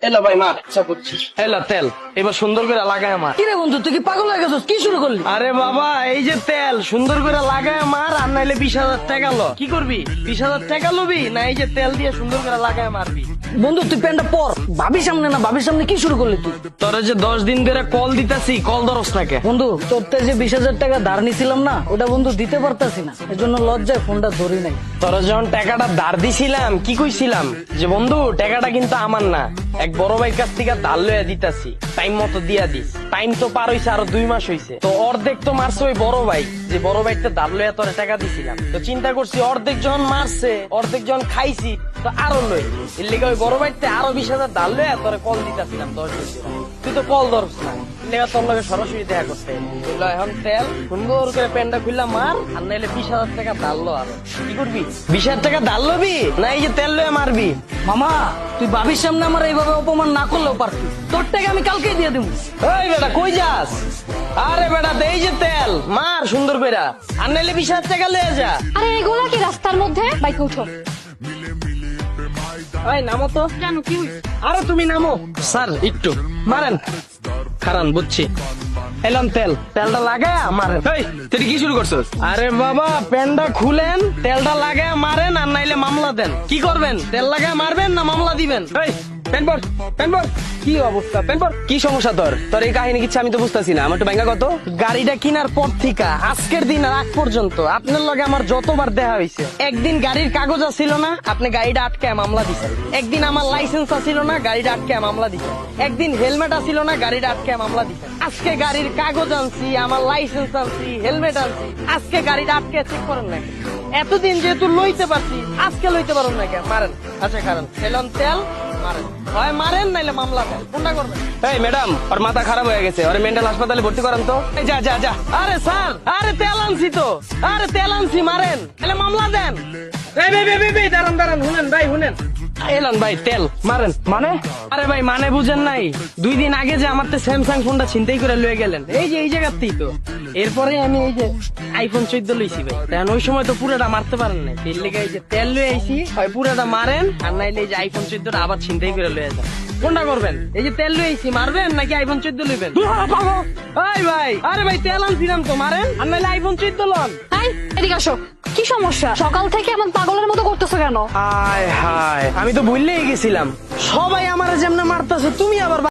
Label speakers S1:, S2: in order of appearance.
S1: এলো ভাই মা আচ্ছা করছি। এলো তেল, এবার সুন্দর করে লাগায় আমার।
S2: কি রে বন্ধু, তুই কি পাগল হয়ে গেছিস? কি শুরু করলি?
S1: আরে বাবা, এই যে তেল সুন্দর করে লাগায় মার, আর নাইলে 20,000 টাকা লো। কি করবি? 20,000 টাকা লবি না এই যে তেল দিয়ে সুন্দর করে লাগায় মারবি?
S2: বন্ধু তুই প্যান্টটা পর। ভাবির সামনে না, ভাবির সামনে কি শুরু করলি তুই?
S1: তোরা যে 10 দিন ধরে কল দিতাছি, কল ধরস নাকে?
S2: বন্ধু তোর থেকে যে 20,000 টাকা ধার নিছিলাম না, ওটা বন্ধু দিতে পারতাছি না, এজন্য লজ্জায় ফোনটা ধরি নাই।
S1: তোরা যখন টাকাটা ধার দিছিলাম কি কইছিলাম যে বন্ধু টাকাটা কিন্তু আমার না, এক বড় ভাইয়ের কাছ থেকে ধার লইয়া দিতাছি, টাইম মতো দিয়া দিস। টাইম তো পার হইছে, আরো 2 মাস হইছে। তো অর্ধেক তো মারছে ওই বড় ভাই, যে বড় ভাইটা ধার লইয়া তোরা টাকা দিছিলাম। তো চিন্তা করছি অর্ধেক যখন মারছে, অর্ধেক যখন খাইছি, তো আরো লই। এর লেগে ওই বড় ভাইতে আরো 20,000 ধার লইয়া তোরা কল দিতাছিলাম 10 দিন ধরে। তুই তো কল ধরস না, লেগে তোর লগে সরাসরি দেখা করতে এলো। এখন তেল সুন্দর করে প্যান্টটা খুললা মার, আর নাইলে 20,000 টাকা ধার লো। আরো কি করবি? 20,000 টাকা ধার লবি না এই যে তেল লইয়া মারবি?
S2: মামা তুই ভাবির সামনে আমার এইভাবে অপমান না করলেও পারতি। তোর টাকা আমি কালকেই দিয়ে দেবো।
S1: ওই বেটা কই যাস? আরে বেটা এই যে তেল মার সুন্দর কইরা, আর নাইলে 20,000 টাকা লইয়া যা।
S3: আরে এগুলা কি রাস্তার মধ্যে? বাইকে উঠো।
S1: ওই নামো তো।
S3: কেন কি হইছে?
S1: আরে তুমি নামো। স্যার একটু মারেন, খারান বুঝছি। এলাম তেল, তেলটা লাগায় মারেন।
S4: তুই কি শুরু করছস?
S1: আরে বাবা প্যান্টটা খুলেন, তেলটা লাগায় মারেন, আর নাইলে মামলা দেন। কি করবেন? তেল লাগায় মারবেন না মামলা দিবেন? কি অবস্থা?
S4: কি সমস্যা তোর? তোর এই কাহিনী কিচ্ছু আমি তো বুঝতেছি না। আমার একটু ব্যাঙ্গা কত?
S1: গাড়িটা কিনার পর থেকে আজকের দিন আর আগ পর্যন্ত আপনার লগে আমার যতবার দেখা হয়েছে, একদিন গাড়ির কাগজ ছিল না, আপনি গাড়িটা আটকায় মামলা দিচ্ছেন। একদিন আমার লাইসেন্স ছিল না, গাড়িটা আটকায় মামলা দিচ্ছেন। একদিন হেলমেট ছিল না, গাড়িটা আটকায় মামলা দিচ্ছেন। আজকে গাড়ির কাগজ আনছি, আমার লাইসেন্স আনছি, হেলমেট আনছি, আজকে গাড়িটা আটকে চেক করেন না। এতদিন যেহেতু লইতে পারছি, আজকে লইতে পারেন না কেন? মারেন। আচ্ছা কারণ এলন তেল মারেন, হয় মারেন নাইলে মামলা দেন, কোনটা করবেন?
S4: এই ম্যাডাম, ওর মাথা খারাপ হয়ে গেছে, ওর মেন্টাল হাসপাতালে ভর্তি করান তো। এই যা যা যা।
S1: আরে স্যার, আরে তেল আনছি তো, আরে তেল আনছি, মারেন তাহলে মামলা দেন। দাঁড়ান শুনেন ভাই, শুনেন। এলন ভাই তেল মারেন। মানে? আরে ভাই মানে বুঝেন নাই, 2 দিন আগে যে আমার স্যামসাং ফোনটা ছিনতাই করে লয়ে গেলেন, এই যে এই জায়গাতেই তো। এরপরে আমি এই যে আইফোন 14 লইছি ভাই। তখন ওই সময় তো পুরোটা মারতে পারেন না, তেল লেগে এই যে তেল লয়ে আইছি, হয় পুরোটা মারেন, আর নাইলে এই যে আইফোন 14টা আবার ছিনতাই করে লয়ে যান। কোনটা করবেন? এই যে তেল লয়ে আইছি মারবেন নাকি আইফোন 14 লইবেন? এই ভাই, আরে ভাই তেল আনছিলাম তো, মারেন আর নাইলে আইফোন 14 লন।
S3: হাই এদিকে আসো। কি সমস্যা? সকাল থেকে এমন পাগলের মতো করতেছো কেন?
S1: হায় হায়, আমি তো ভুললেই গেছিলাম। সবাই আমার যেমন মারতেছে, তুমি আবার